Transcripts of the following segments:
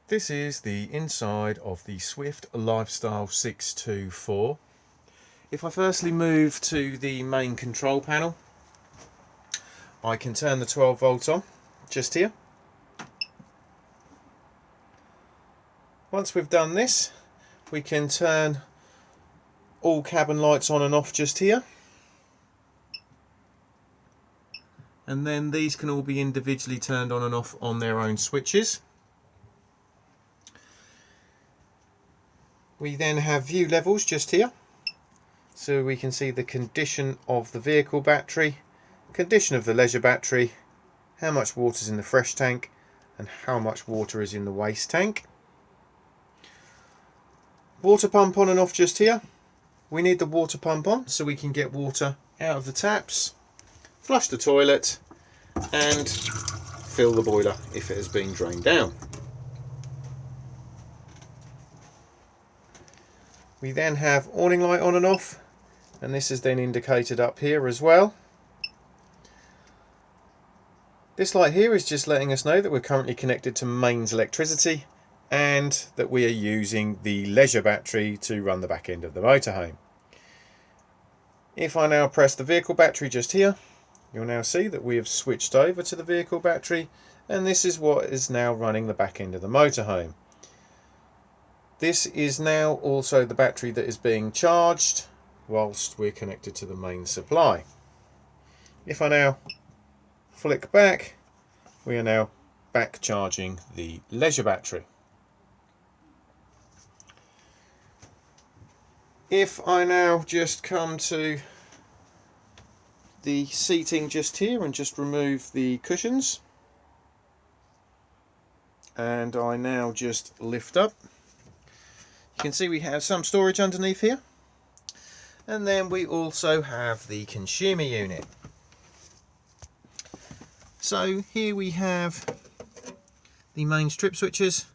This is the inside of the Swift Lifestyle 624. If I firstly move to the main control panel, I can turn the 12 volt on just here. Once we've done this, we can turn all cabin lights on and off just here. And then these can all be individually turned on and off on their own switches. We then have view levels just here, so we can see the condition of the vehicle battery, condition of the leisure battery, how much water is in the fresh tank and how much water is in the waste tank. Water pump on and off just here. We need the water pump on so we can get water out of the taps, flush the toilet and fill the boiler if it has been drained down. We then have awning light on and off, and this is then indicated up here as well. This light here is just letting us know that we're currently connected to mains electricity and that we are using the leisure battery to run the back end of the motorhome. If I now press the vehicle battery just here, you'll now see that we have switched over to the vehicle battery, and this is what is now running the back end of the motorhome. This is now also the battery that is being charged whilst we're connected to the main supply. If I now flick back, we are now back charging the leisure battery. If I now just come to the seating just here and just remove the cushions, and I now just lift up, you can see we have some storage underneath here, and then we also have the consumer unit. So here we have the main strip switches.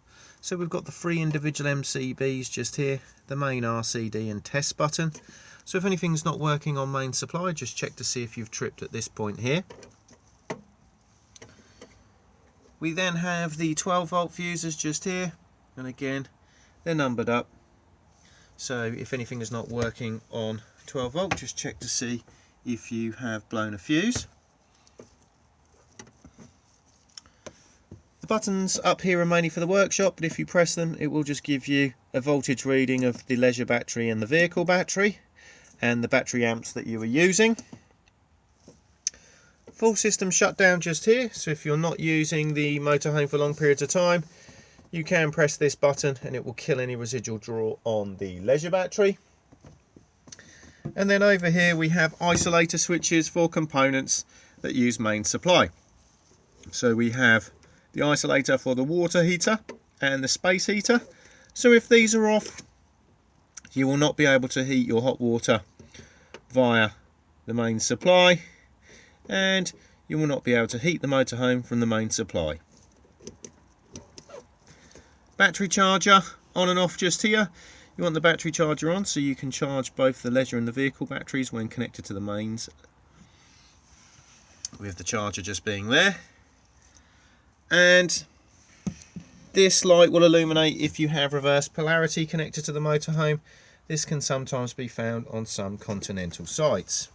So we've got the 3 individual MCBs just here, the main RCD and test button. So if anything's not working on main supply, just check to see if you've tripped at this point here. We then have the 12 volt fuses just here, and again they're numbered up, so if anything is not working on 12 volt, just check to see if you have blown a fuse. The buttons up here are mainly for the workshop, but if you press them it will just give you a voltage reading of the leisure battery and the vehicle battery and the battery amps that you are using. Full system shutdown just here, so if you're not using the motorhome for long periods of time, you can press this button and it will kill any residual draw on the leisure battery. And then over here we have isolator switches for components that use main supply. So we have the isolator for the water heater and the space heater. So if these are off, you will not be able to heat your hot water via the main supply, and you will not be able to heat the motorhome from the main supply. Battery charger on and off just here. You want the battery charger on so you can charge both the leisure and the vehicle batteries when connected to the mains, with the charger just being there. And this light will illuminate if you have reverse polarity connected to the motorhome. This can sometimes be found on some continental sites.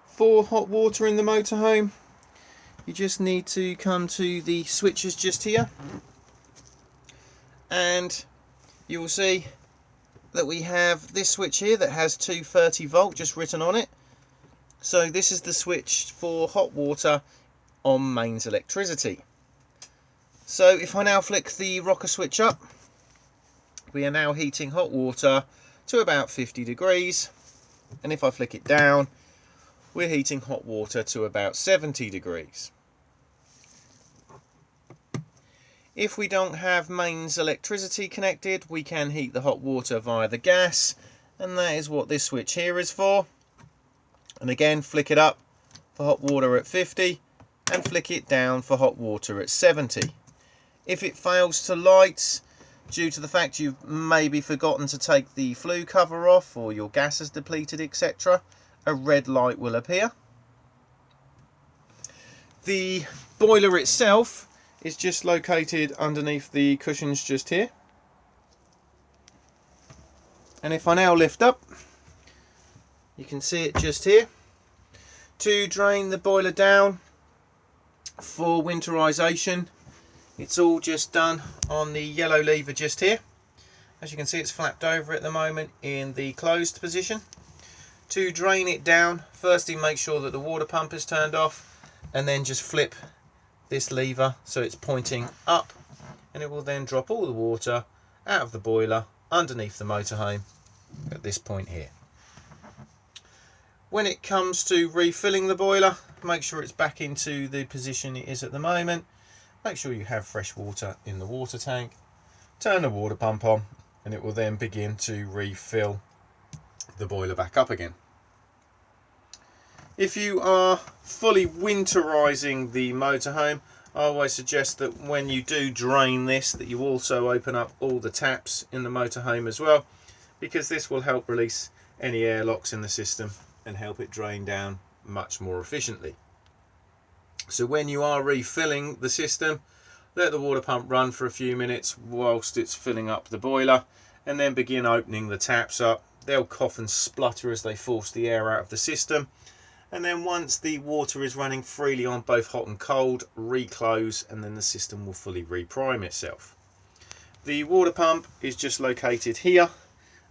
For hot water in the motorhome, you just need to come to the switches just here, and you will see that we have this switch here that has 230 volt just written on it. So this is the switch for hot water on mains electricity. So if I now flick the rocker switch up, we are now heating hot water to about 50 degrees, and if I flick it down, we're heating hot water to about 70 degrees. If we don't have mains electricity connected, we can heat the hot water via the gas, and that is what this switch here is for. And again, flick it up for hot water at 50 and flick it down for hot water at 70. If it fails to light, due to the fact you've maybe forgotten to take the flue cover off, or your gas has depleted, etc., a red light will appear. The boiler itself is just located underneath the cushions just here. And if I now lift up, you can see it just here. To drain the boiler down for winterization, it's all just done on the yellow lever just here. As you can see, it's flapped over at the moment in the closed position. To drain it down, firstly make sure that the water pump is turned off, and then just flip this lever so it's pointing up, and it will then drop all the water out of the boiler underneath the motorhome at this point here. When it comes to refilling the boiler, make sure it's back into the position it is at the moment. Make sure you have fresh water in the water tank. Turn the water pump on, and it will then begin to refill the boiler back up again. If you are fully winterizing the motorhome, I always suggest that when you do drain this, that you also open up all the taps in the motorhome as well, because this will help release any airlocks in the system and help it drain down much more efficiently. So when you are refilling the system, let the water pump run for a few minutes whilst it's filling up the boiler, and then begin opening the taps up. They'll cough and splutter as they force the air out of the system. And then once the water is running freely on both hot and cold, reclose, and then the system will fully reprime itself. The water pump is just located here,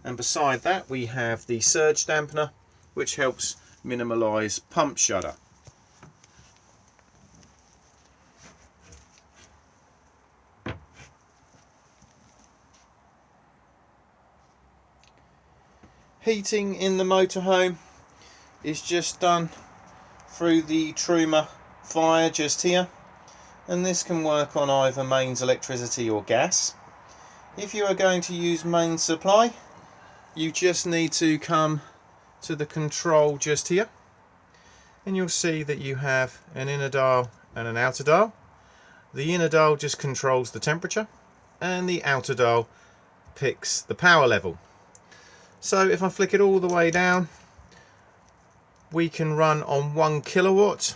and beside that we have the surge dampener, which helps minimise pump shudder. Heating in the motorhome is just done through the Truma fire just here, and this can work on either mains electricity or gas. If you are going to use mains supply, you just need to come to the control just here, and you'll see that you have an inner dial and an outer dial. The inner dial just controls the temperature, and the outer dial picks the power level. So if I flick it all the way down, we can run on 1 kilowatt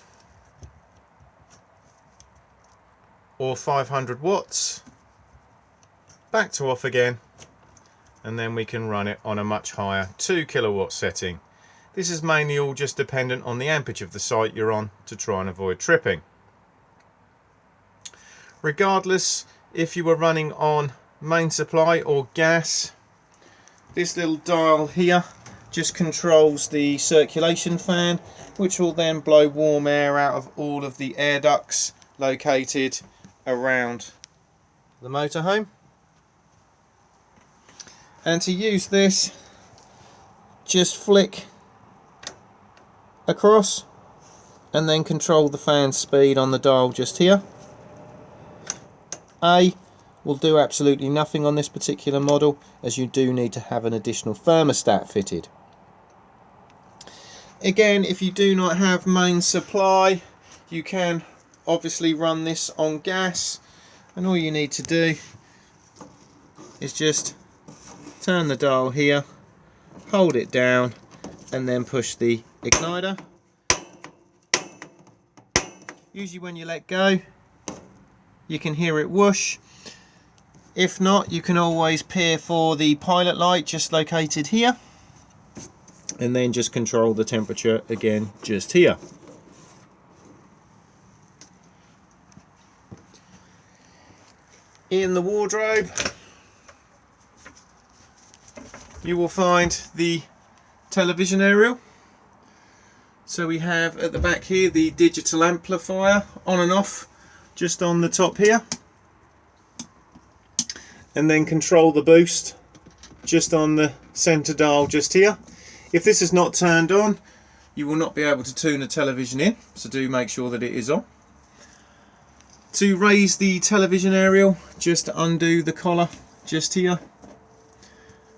or 500 watts, back to off again, and then we can run it on a much higher 2 kilowatt setting. This is mainly all just dependent on the amperage of the site you're on to try and avoid tripping. Regardless if you were running on main supply or gas, this little dial here just controls the circulation fan, which will then blow warm air out of all of the air ducts located around the motorhome. And to use this, just flick across and then control the fan speed on the dial just here. A will do absolutely nothing on this particular model, as you do need to have an additional thermostat fitted. Again, if you do not have main supply, you can obviously run this on gas, and all you need to do is just turn the dial here, hold it down, and then push the igniter. Usually when you let go, you can hear it whoosh. If not, you can always peer for the pilot light just located here, and then just control the temperature again just here. In the wardrobe, you will find the television aerial. So we have at the back here the digital amplifier on and off just on the top here, and then control the boost just on the center dial just here. If this is not turned on, you will not be able to tune the television in, so do make sure that it is on. To raise the television aerial, just undo the collar just here,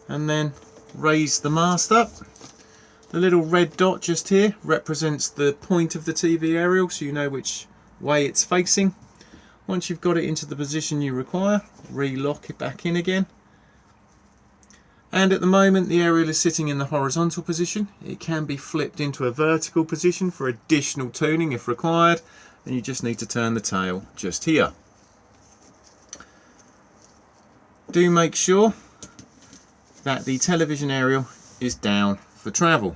and then raise the mast up. The little red dot just here represents the point of the TV aerial, so you know which way it's facing. Once you've got it into the position you require, re-lock it back in again. And at the moment the aerial is sitting in the horizontal position. It can be flipped into a vertical position for additional tuning if required, and you just need to turn the tail just here. Do make sure that the television aerial is down for travel.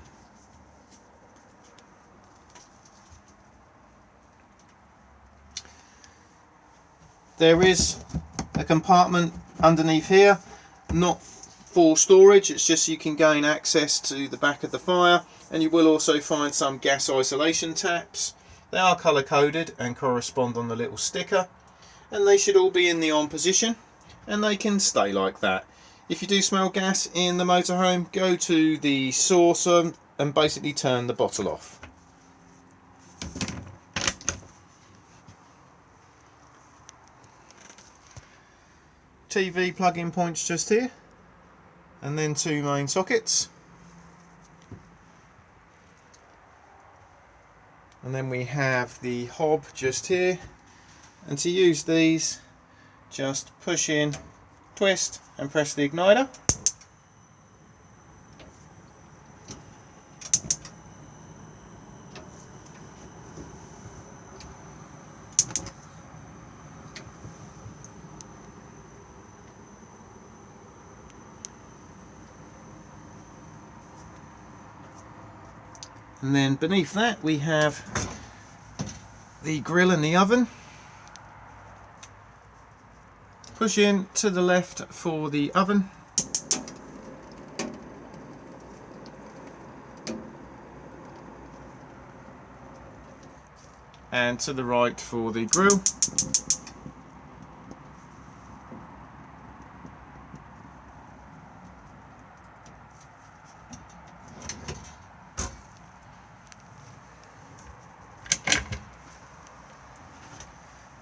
There is a compartment underneath here, not for storage, it's just so you can gain access to the back of the fire, and you will also find some gas isolation taps. They are colour coded and correspond on the little sticker, and they should all be in the on position, and they can stay like that. If you do smell gas in the motorhome, go to the saucer and basically turn the bottle off. TV plug-in points just here, and then two main sockets, and then we have the hob just here, and to use these just push in, twist and press the igniter. And then beneath that we have the grill and the oven. Push in to the left for the oven. And to the right for the grill.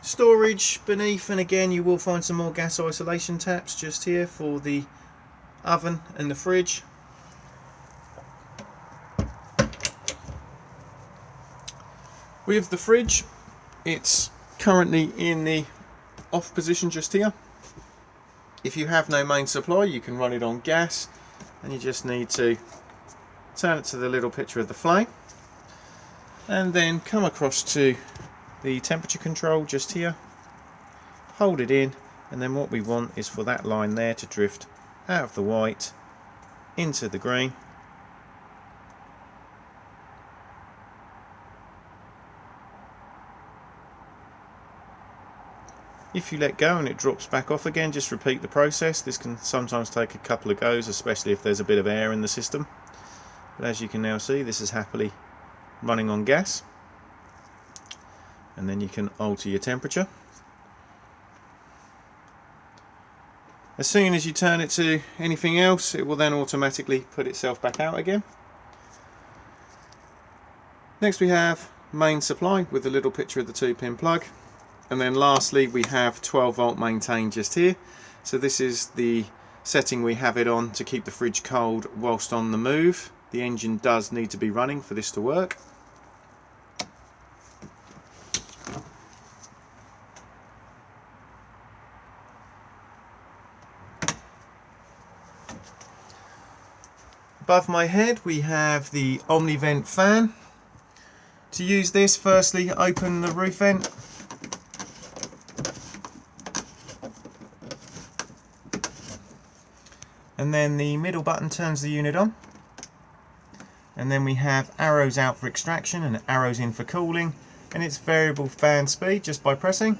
Storage beneath, and again you will find some more gas isolation taps just here for the oven and the fridge. With the fridge, it's currently in the off position just here. If you have no main supply, you can run it on gas, and you just need to turn it to the little picture of the flame and then come across to the temperature control just here, hold it in, and then what we want is for that line there to drift out of the white into the green. If you let go and it drops back off again, just repeat the process. This can sometimes take a couple of goes, especially if there's a bit of air in the system. But as you can now see, this is happily running on gas. And then you can alter your temperature. As soon as you turn it to anything else, it will then automatically put itself back out again. Next we have main supply with the little picture of the 2-pin plug, and then lastly we have 12 volt maintain just here. So this is the setting we have it on to keep the fridge cold whilst on the move. The engine does need to be running for this to work. Above my head we have the Omnivent Fan. To use this, firstly open the roof vent. And then the middle button turns the unit on. And then we have arrows out for extraction and arrows in for cooling. And it's variable fan speed just by pressing.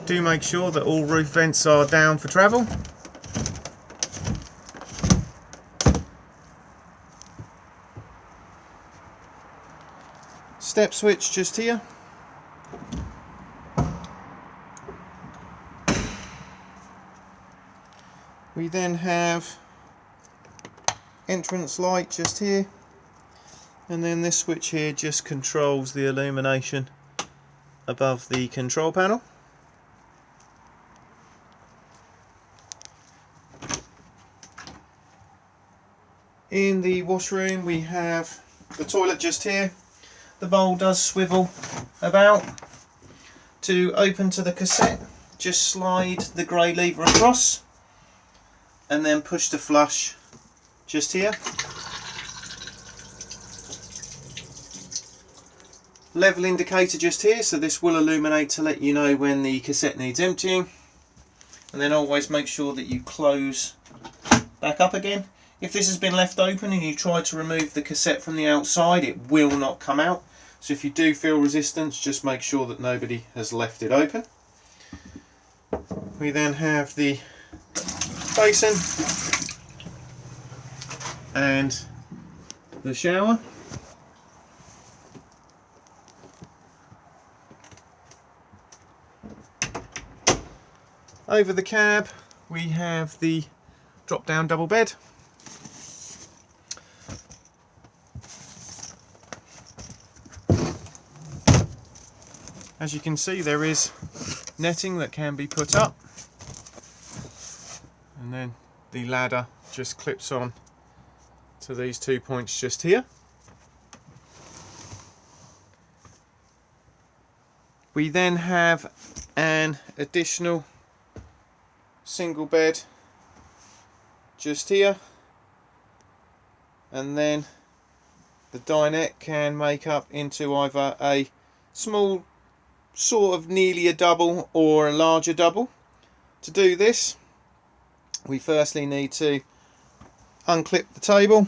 Do make sure that all roof vents are down for travel. Step switch just here. We then have entrance light just here, And then this switch here just controls the illumination above the control panel. In the washroom we have the toilet just here. The bowl does swivel about. To open to the cassette, just slide the grey lever across and then push to flush just here. Level indicator just here, so this will illuminate to let you know when the cassette needs emptying. And then always make sure that you close back up again. If this has been left open and you try to remove the cassette from the outside, it will not come out. So if you do feel resistance, just make sure that nobody has left it open. We then have the basin and the shower. Over the cab we have the drop down double bed. As you can see, there is netting that can be put up, and then the ladder just clips on to these 2 points just here. We then have an additional single bed just here, and then the dinette can make up into either a small, sort of nearly a double, or a larger double. To do this, we firstly need to unclip the table.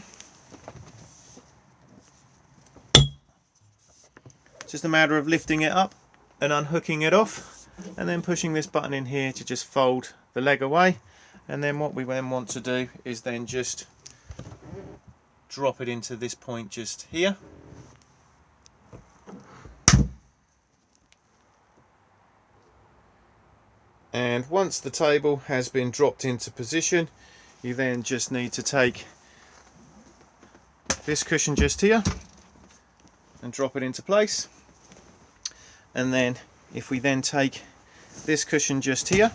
It's just a matter of lifting it up and unhooking it off, and then pushing this button in here to just fold the leg away. And then what we then want to do is then just drop it into this point just here. And once the table has been dropped into position, you then just need to take this cushion just here and drop it into place. And then if we then take this cushion just here,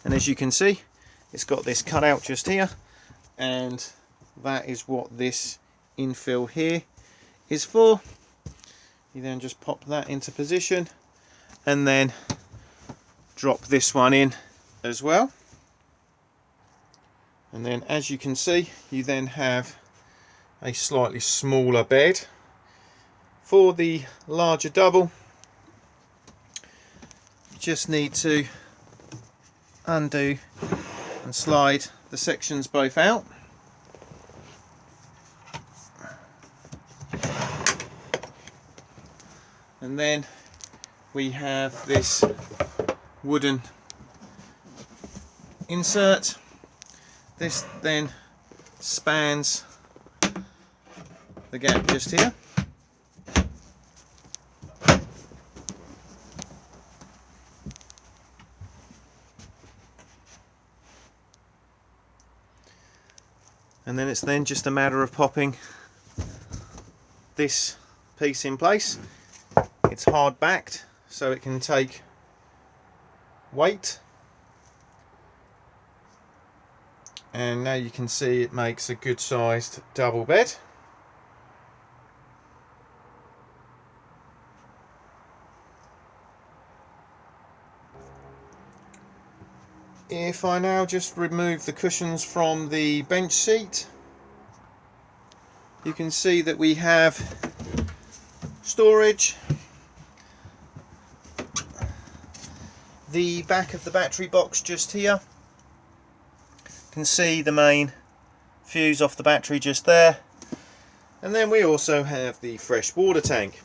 and as you can see, it's got this cutout just here, and that is what this infill here is for. You then just pop that into position and then drop this one in as well. And then as you can see, you then have a slightly smaller bed. For the larger double, you just need to undo and slide the sections both out. And then we have this wooden insert. This then spans the gap just here. And then it's then just a matter of popping this piece in place. It's hard backed, so it can take weight. And now you can see it makes a good sized double bed. If I now just remove the cushions from the bench seat, you can see that we have storage. The back of the battery box just here. You can see the main fuse off the battery just there. And then we also have the fresh water tank.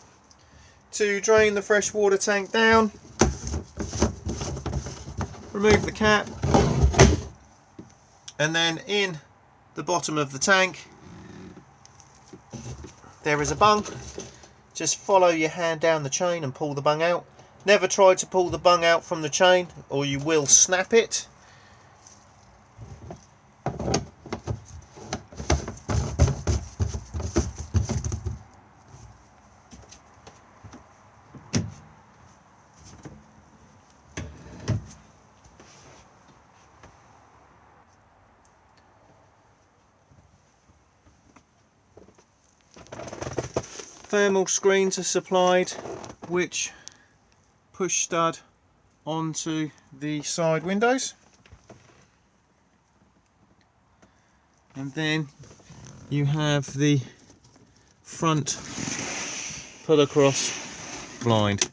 To drain the fresh water tank down, remove the cap, and then in the bottom of the tank there is a bung. Just follow your hand down the chain and pull the bung out. Never try to pull the bung out from the chain or you will snap it. thermal screens are supplied, which push stud onto the side windows, and then you have the front pull across blind.